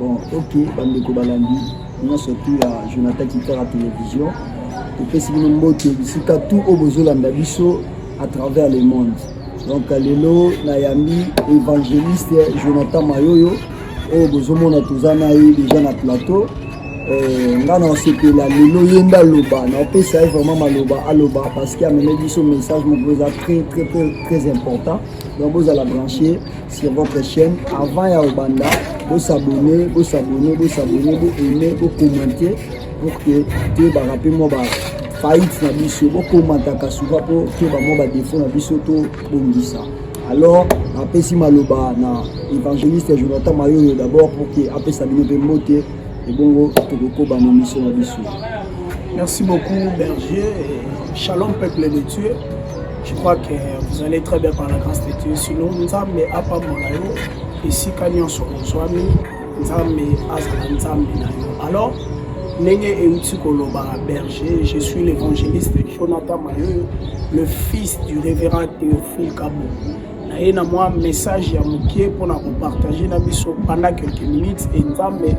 Bon, ok, Bandeko Balandi, on a surtout Jonathan qui fait la télévision. Et puis c'est une mot qui est tout au besoin d'Abisso à travers le monde. Donc, Lelo, Nayami, évangéliste Jonathan Mayoyo, au besoin de Touzana déjà dans le plateau. Ngana on sait que la Lelo Yenda Loba, on peut ça vraiment Maloba, Aloba, parce qu'il y a mené son message, mon très important. Donc, vous allez brancher sur votre chaîne avant Yaobanda. Vous s'abonner, vous aimer, vous commenter pour que tu vas rappeler moi faillite na biso, vous commentez souvent pour que moi défaut na biso to bongisa. Alors, après si Maloba na évangéliste Jonathan Mayoyo d'abord pour que après ça nous moté et bon to ba mission na biso. Merci beaucoup Berger et shalom peuple de Dieu. Je crois que vous allez très bien par la grâce de Dieu. Sinon, nous avons pas mon ici quand nous sommes nous avons alors, Berger, je suis l'évangéliste Jonathan Mayoyo, le fils du révérend Théophile Kabo. J'ai un message pour vous partager pendant quelques minutes et nous avons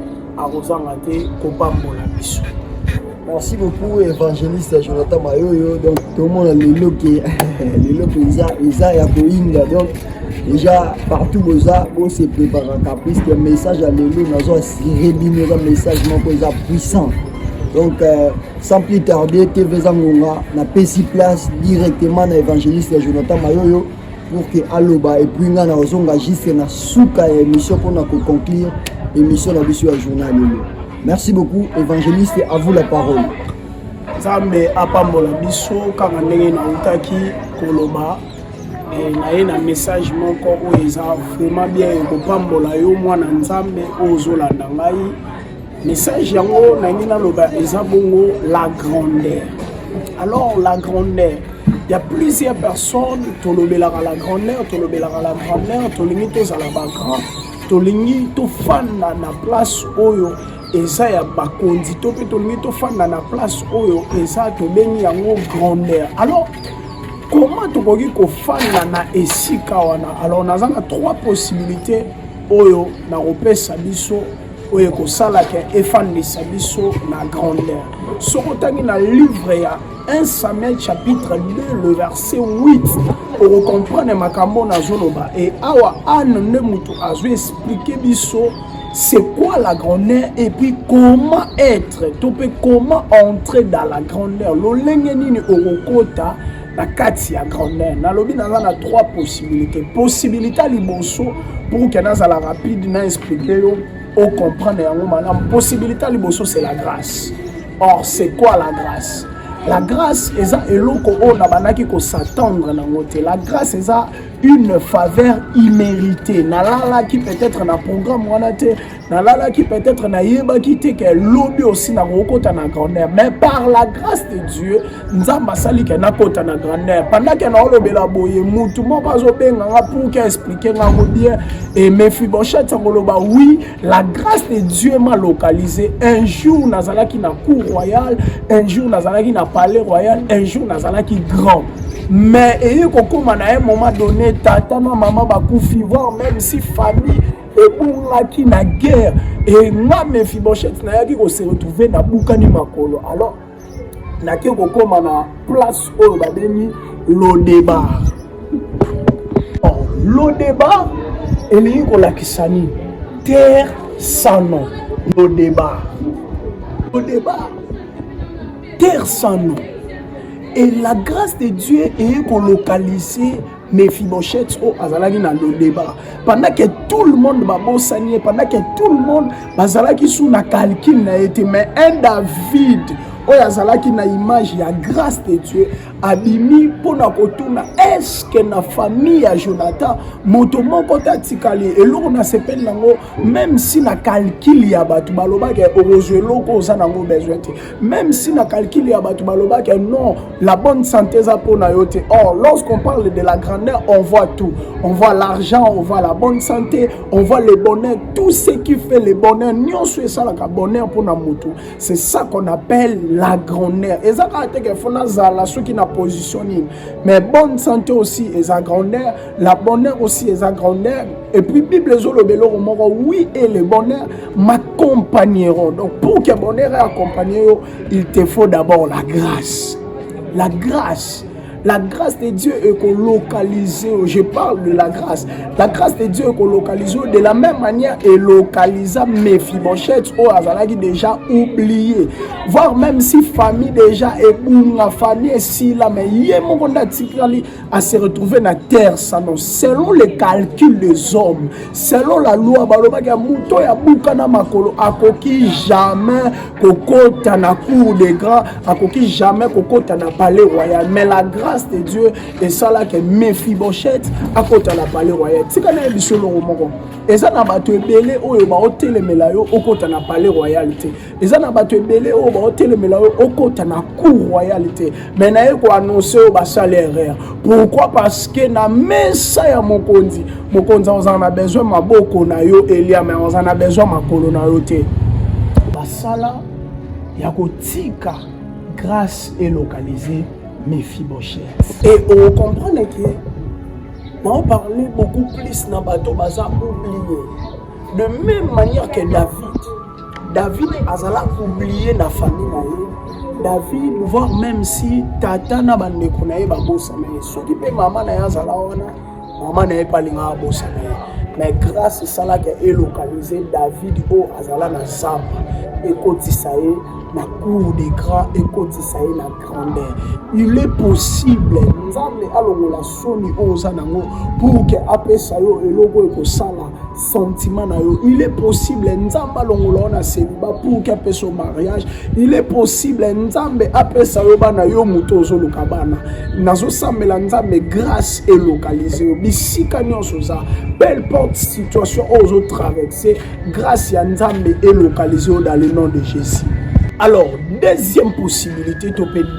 Merci beaucoup, évangéliste Jonathan Mayoyo. Donc, tout le monde a les lots qui donc, déjà, partout où on se prépare un caprice, un message à l'élo, un message puissant. Donc, sans plus tarder, TV Zangonga n'a pas si place directement à l'évangéliste Jonathan Mayoyo pour que Aloba et puis on a juste une souka émission pour conclure l'émission de la journal. Merci beaucoup, évangéliste, à vous la parole. Zambe apambola biso kanga ndenge na utaki koloba et na message moko eza vraiment bien kopambola yo mwana nzambe ozolanda ngai message yango na ngina loba eza bongo la grandeur. Alors la grandeur, il y a plusieurs personnes tolobela la grandeur, tolingi tozala ba grand, tolingi tofanda na place oyo eza ya bakonzi to pe tolingi tofanda na place oyo eza tobengi yango grandeur. Alors comment tokoki kofanda na esika wana? Alors nazanga trois possibilités oyo na kopesa biso oyo kosala ke efandisa biso na grandeur. Sokotangi na livre ya 1 Samuel chapitre 2 le verset 8 pour comprendre makambo na zoloba et awa ane ne mutu azo expliquer biso c'est quoi la grandeur et puis comment être, comment entrer dans la grandeur. Lolenge nini orokota na kati ya grandeur. Na lobi na trois possibilités. Possibilité liboso pour que na la rapide na expliquer yo au comprendre yango madame. Possibilité liboso c'est la grâce. Or c'est quoi la grâce? La grâce est eloko o na banaki ko s'attendre na ngote. La grâce est une faveur imméritée. Nalala qui peut-être na programme wanate, nalala qui peut-être na yeba qui te que lobby aussi na rokota na grandeur. Mais par la grâce de Dieu, nzamba sali ke na kota na grandeur. Pendant que na olobela boye mutu mo bazo benga pour que expliquer ngango bien et Mephibosheth ngoloba oui, la grâce de Dieu m'a localisé. Un jour nazala qui na cour royale, un jour nazala qui na palais royal, un jour nazala qui grand. Mais et comme à un moment donné tata na maman bakufi voir même si famille et pour la qui na guerre et moi Mephibosheth na yaki ko se retrouver na bukani makolo. Alors na ke ko koma na place oyo babeni le débat. Le débat elingi ko lakisani terre sans nom. Le débat terre sans nom. Et la grâce de Dieu est localisée Mephibosheth au azalaki dans le débat. Pendant que tout le monde va bossanier, pendant que tout le monde bazalaki sous na calcul na été, mais un David au azalaki na image ya grâce de Dieu abimi pona kotuna est-ce que na famille ya Jonathan moto moko tatikali eloko na sepel nango même si na calcul ya batu baloba ke orozelo ko za nango besoin même si na calcul ya batu baloba ke non la bonne santé za pona yote. Or lorsqu'on parle de la grandeur on voit tout, on voit l'argent, on voit la bonne santé, on voit le bonheur, tout ce qui fait le bonheur nyonso ça la bonheur pona moto. C'est ça qu'on appelle la grandeur. Et ça, quand faut nazala ceux qui n'a positionné. Mais bonne santé aussi est la grandeur. La bonheur aussi est la grandeur. Et puis Bible zolobelo oui et le bonheur m'accompagneront. Donc pour que le bonheur accompagné, il te faut d'abord la grâce. La grâce. La grâce de Dieu est localisée. Je parle de la grâce. La grâce de Dieu est localisée de la même manière et localisée Mephibosheth ou Azalaki déjà oublié. Voire même si famille déjà est bon, la famille est si là, mais il y a mon à se retrouver dans la terre selon les calculs des hommes, selon la loi, balobaka muto ya bukana makolo akoki jamais kokota na cour des grands, akoki jamais kokota na palais royal. Mais la grâce de Dieu et ça là que Mephibosheth akota na palais royal. Tika na bisolo moko. Eza na bato ebele oyo ba otelemela yo okota na palais royalité. Eza na bato ebele oyo ba otelemela yo okota na cour royalité. Mais na ye ko annoncer ba salaire. Pourquoi? Parce que na mesa ya mokonzi on a besoin maboko na yo Elia, mais on a besoin makolo na yo te. Basala ya kotika grâce est localisée Mephibosheth. Et on comprend que on parle beaucoup plus dans bateau baza oublié. De même manière que David azala oublié la famille na ye. David, voir même si tata na bande konaye ba bossa mais ce qui peut maman na azala wana maman na pas linga bossa mais grâce à ça là que est localisé David au azala na zamba et kotisaye na cour des grands et kotisaye na grandeur. Il est possible nzambe alongola soni oza nango pour que apesa yo eloko eko sala sentiment na yo. Il est possible nzambe alongola na célibat pour que apesa mariage. Il est possible nzambe apesa yo bana yo muto ozoluka bana nazo sambela nzambe grâce est localisée bisika nyonso za belle porte situation ozo traverser grâce ya nzambe est localisée dans le nom de Jésus. Alors, deuxième possibilité,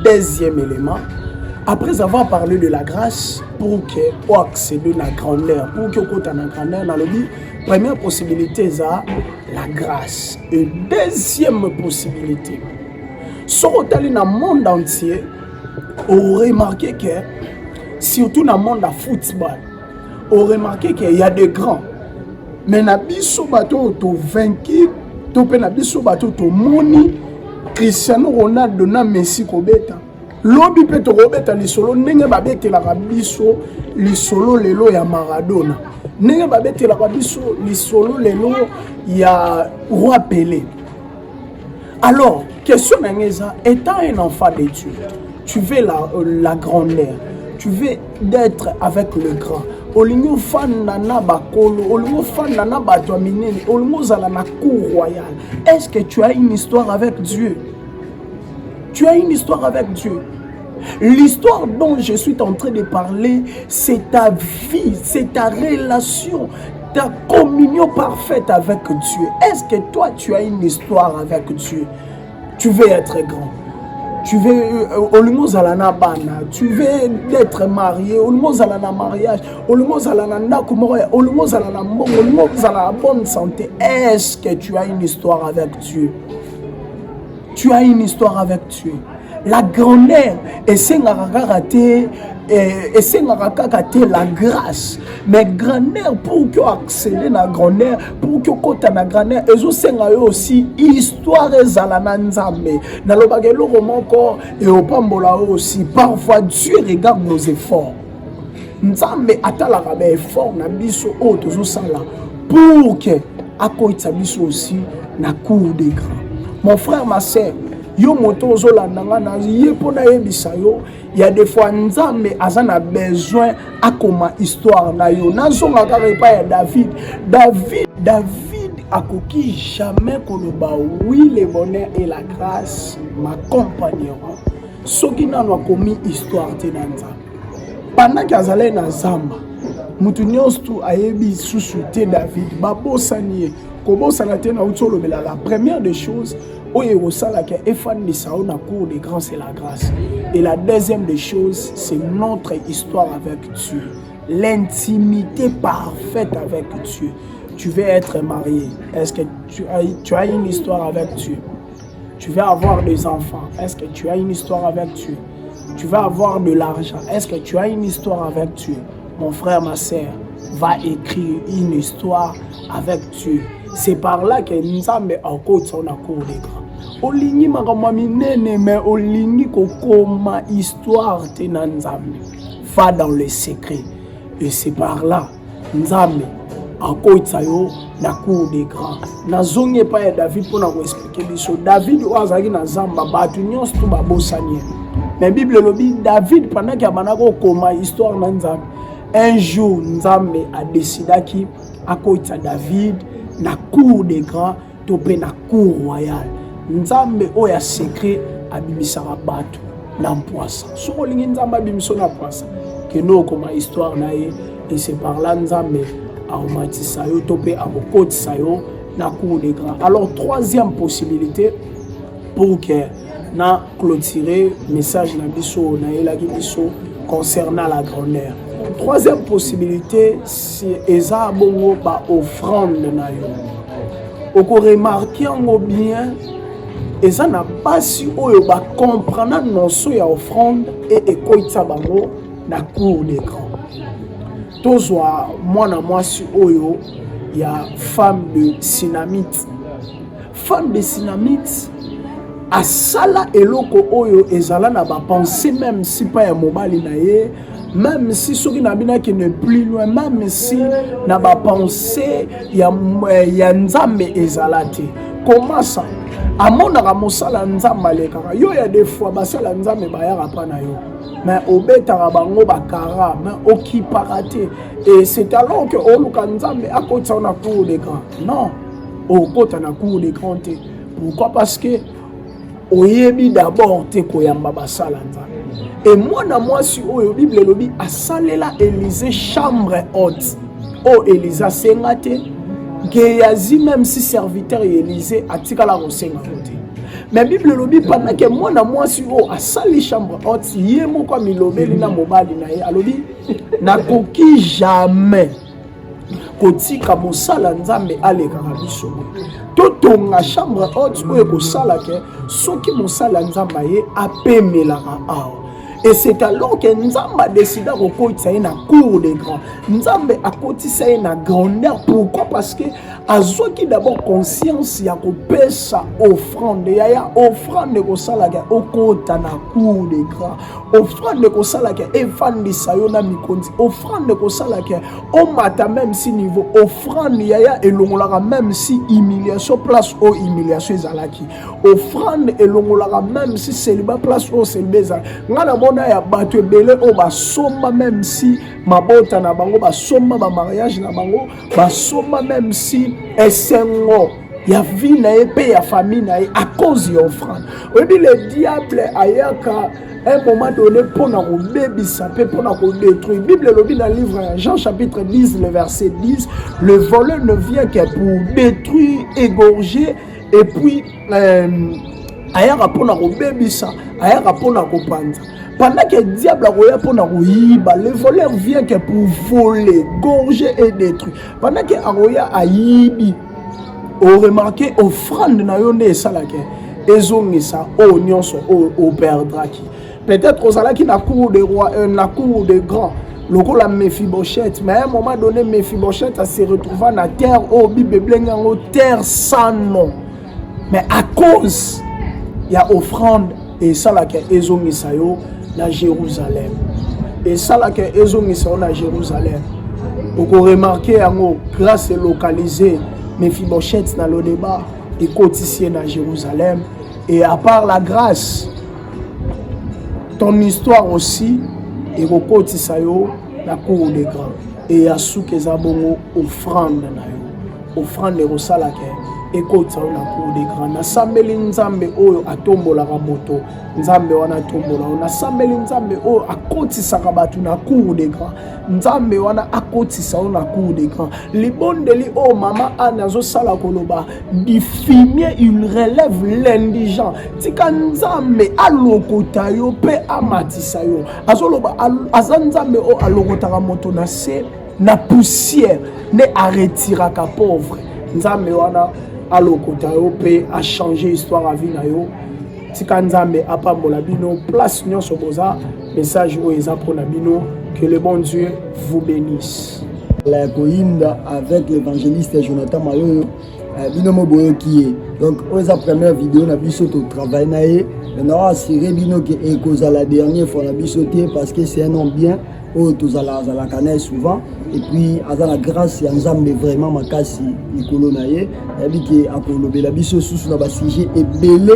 deuxième élément, après avoir parlé de la grâce, pour que vous accédez à la grandeur, pour que vous accédez à la grandeur dans le but, première possibilité, c'est la grâce. Et deuxième possibilité, si vous allez dans le monde entier, vous remarquez que, surtout dans le monde de football, vous remarquez qu'il y a des grands. Mais dans le bateau, vous vaincu, vous avez moni. Cristiano Ronaldo na Messi kobeta lobi pe to kobeta lisolo ndenge babete la biso lisolo lelo ya Maradona ndenge babete la biso lisolo lelo ya Roi Pelé. Alors question nangeza, étant un enfant de Dieu, tu veux la grandeur, tu veux d'être avec le grand. Olingo fanda na bakolo, olingo fanda na bato minene, olingo zala na cour royale. Est-ce que tu as une histoire avec Dieu? Tu as une histoire avec Dieu. L'histoire dont je suis en train de parler, c'est ta vie, c'est ta relation, ta communion parfaite avec Dieu. Est-ce que toi, tu as une histoire avec Dieu? Tu veux être grand. Tu veux tu veux être marié, mariage, bonne santé. Est-ce que tu as une histoire avec Dieu? Tu as une histoire avec Dieu. La grandeur et c'est la grâce. Mais grandeur pour que accéder à la grandeur, pour que côté na grandeur, et aussi histoire ezalana nzambe. Dans le bagelo romoko et au pambola aussi. Parfois Dieu regarde nos efforts. Nzambe atala ba effort na biso o tozo sala pour que akoitsa biso aussi na cour des grands. Mon frère, ma soeur, yo moto zolandanga na yepona yebisa yo, il y a des fois nzambe azana besoin akoma histoire na yo. Nazonga karepa ya David akoki jamais koloba oui le bonheur et la grâce m'accompagneront. Soki nano akomi histoire te na nzambe. Pendant qu'azale na zamba, mutu nyonso tu ayebi susu te David babosanie. La première des choses, c'est la grâce. Et la deuxième des choses, c'est notre histoire avec Dieu. L'intimité parfaite avec Dieu. Tu veux être marié. Est-ce que tu as une histoire avec Dieu? Tu veux avoir des enfants. Est-ce que tu as une histoire avec Dieu? Tu veux avoir de l'argent. Est-ce que tu as une histoire avec Dieu? Mon frère, ma sœur, va écrire une histoire avec Dieu. C'est par là que Nzambe a côté son accord des grands. Olingi makamami nene mais olingi kokoma histoire te na Nzambe. Va dans le secret. Et c'est par là Nzambe a côté yo na cour des grands. Na zonge pa ya David pour nous expliquer les choses. David oazaki na Zamba batu nyonso to babosanye. Mais Bible lobi David pendant qu'il a banako koma histoire na Nzambe. Un jour Nzambe a décidé qui à côté David na cour des grands topé na cour royale. Nzambe oya secret abimisaka batu na mpoasa. So olingi Nzambe abimiso na mpoasa. Que nous comme histoire na ye et c'est par là Nzambe a omatisa yo topé a bokotisa yo na cour des grands. Alors troisième possibilité pour que na clôturer message na biso na elaki biso concernant la grandeur. Troisième possibilité, c'est eza bongo ba offrande na yo. Oko remarquer ngo bien eza na basi oyo ba comprendre notion ya offrande et ekoitsa bango na cour des grands. Tozwa mwana mwasi oyo ya femme de Sinamite. Femme de Sinamite asala eloko oyo ezala na ba pensée même si pas ya mobali na ye. Même si ce qui n'a n'est plus loin, même si n'a pas pensé, il y a Nzambe ezalate. Comment ça? À mon aramosala Nzambe lekara. Yo y a des fois basala Nzambe bayara pana yo. Mais au betara bango bakara, mais au qui parate. Et c'est alors que au luka Nzambe à côté on a cour des grands. Non, au côté on a cour des grands. Pourquoi? Parce que oyebi d'abord te koyamba basala Nzambe. Et moi, si la Bible lobi a salela Élysée chambre haute. Oh, Élisa sengate. Geyazi même si serviteur Élysée a tika la rosenga côté. Mais Bible lobi pendant que moi si a sali chambre haute, yé mo kwa milobeli na mobali na ye alobi na koki jamais. Kotika mosala Nzambe aleka biso. Totonga chambre haute oyo ko sala ke soki mosala Nzambe ye apemelaka awa. Et c'est alors que Nzambe a décidé de reconnaître na cour des grands. Nzambe a kotisa na grandeur. Pourquoi? Parce que azo qui d'abord conscience ya ko pesa offrande ya offrande ko sala ka okota na cour des grands. Offrande ko sala ka evandisa yo na mikondi. Offrande ko sala ka o mata même si niveau offrande ya elongolaka même si humiliation place au humiliation ezalaki. Offrande elongolaka même si célibat place au célibat. Ngana ya bato ebele o basomba même si mabota na bango basomba ba mariage na bango basomba même si esengo ya vie na pe ya famille na à cause de offrande. On dit le diable ayaka un moment donné pour na rebebisa pe pour na détruire. Bible lobi dans le livre Jean chapitre 10 le verset 10, le voleur ne vient que pour détruire, égorger et puis ayaka pour na rebebisa, ayaka pour na kopanda. Pendant que le diable a le voleur vient que pour voler, gorger et détruire. Pendant que Aroya a yibi, on remarque offrande na yonde salake, ezongisa o nyonso o perdra qui. Peut-être aux ala qui na cour de roi, na cour de grand. Loko la Mephibosheth, mais à un moment donné Mephibosheth a se retrouvé na terre au Bible en terre sans nom. Mais à cause il y a offrande et salake ezongisa yo na Jérusalem. Et ça là que ezongisa na Jérusalem. Vous remarquez en grâce localisée Mephibosheth dans le débat et cotisé na Jérusalem. Et à part la grâce, ton histoire aussi et cotisé yo na cour des grands. Et à sous que zabongo offrande na yo. Offrande de rosalake. Ekota na cour des grands. Na sambeli Nzambe oyo atombola moto. Nzambe wana tombola. Na sambeli Nzambe oyo akotisa kabatu na cour des grands. Nzambe wana akotisa na cour des grands. Libondeli o mama anazo sala koloba. Di fumier il relève l'indigent. Tika Nzambe alokota yo pe amatisa yo. Azoloba azanzambe o alokota moto na se na poussière ne arretira ka pauvre. Nzambe wana alokota yo pe a changer histoire à vie na yo tika nzambe apambola bino place nyonso boza message oyo eza mpona bino. Que le bon Dieu vous bénisse. La Koinda avec l'évangéliste Jonathan Mayoyo bino mo boyo qui donc oza première vidéo na biso to travail na ye on a assuré bino que ekoza la dernière fois na biso té parce que c'est un homme bien o tozala la connaît souvent et puis à la grâce ya nzambe vraiment makasi ikolo na ye abi ke akolobela biso susu na ba sujet ebele.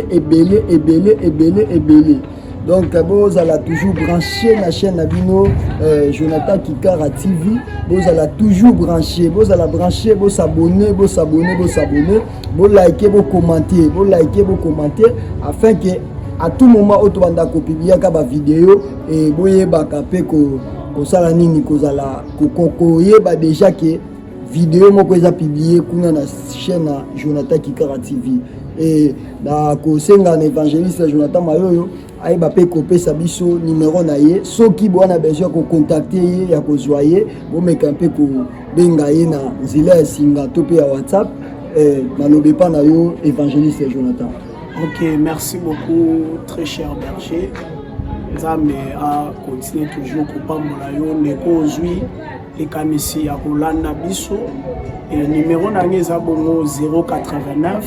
Donc, vous allez toujours brancher la chaîne Nabino Jonathan Kikara TV. Vous allez toujours brancher, vous allez brancher, vous abonner, vous liker, vous commenter, afin que à tout moment, vous pouvez publier une vidéo et vous pouvez déjà que vidéo moi que publié kuna na chaîne Jonathan Kikara TV et na ko senga na évangéliste Jonathan Mayoyo ay ba pe kopesa biso numéro na ye soki bo na besoin ko contacter ye ya ko joyer bo mekampe ko benga ye na nzela ya singa to pe ya WhatsApp na lobe pa na yo évangéliste Jonathan. OK, merci beaucoup très cher berger. Nzambe a continuer toujours ko pambola yo ndeko ozwi ekanisi ya kolanda biso et numéro na ngeza bongo 089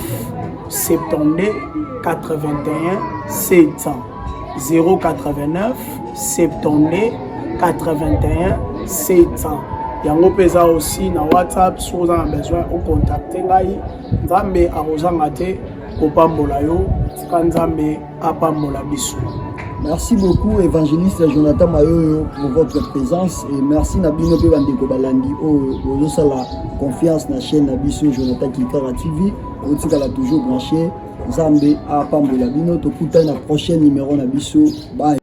72 81 700 089 72 81 700. Yango pesa aussi na WhatsApp si vous avez besoin de contacter ngai nzambe arozanga te kopambola yo tika nzambe apambola biso. Merci beaucoup évangéliste Jonathan Mayoyo pour votre présence et merci Nabino pe bandeko balandi o sala confiance na chaîne Nabiso Jonathan Kikara TV o tika la toujours branché nzambe apambola bino to kuta na prochain numéro Nabiso. Bye.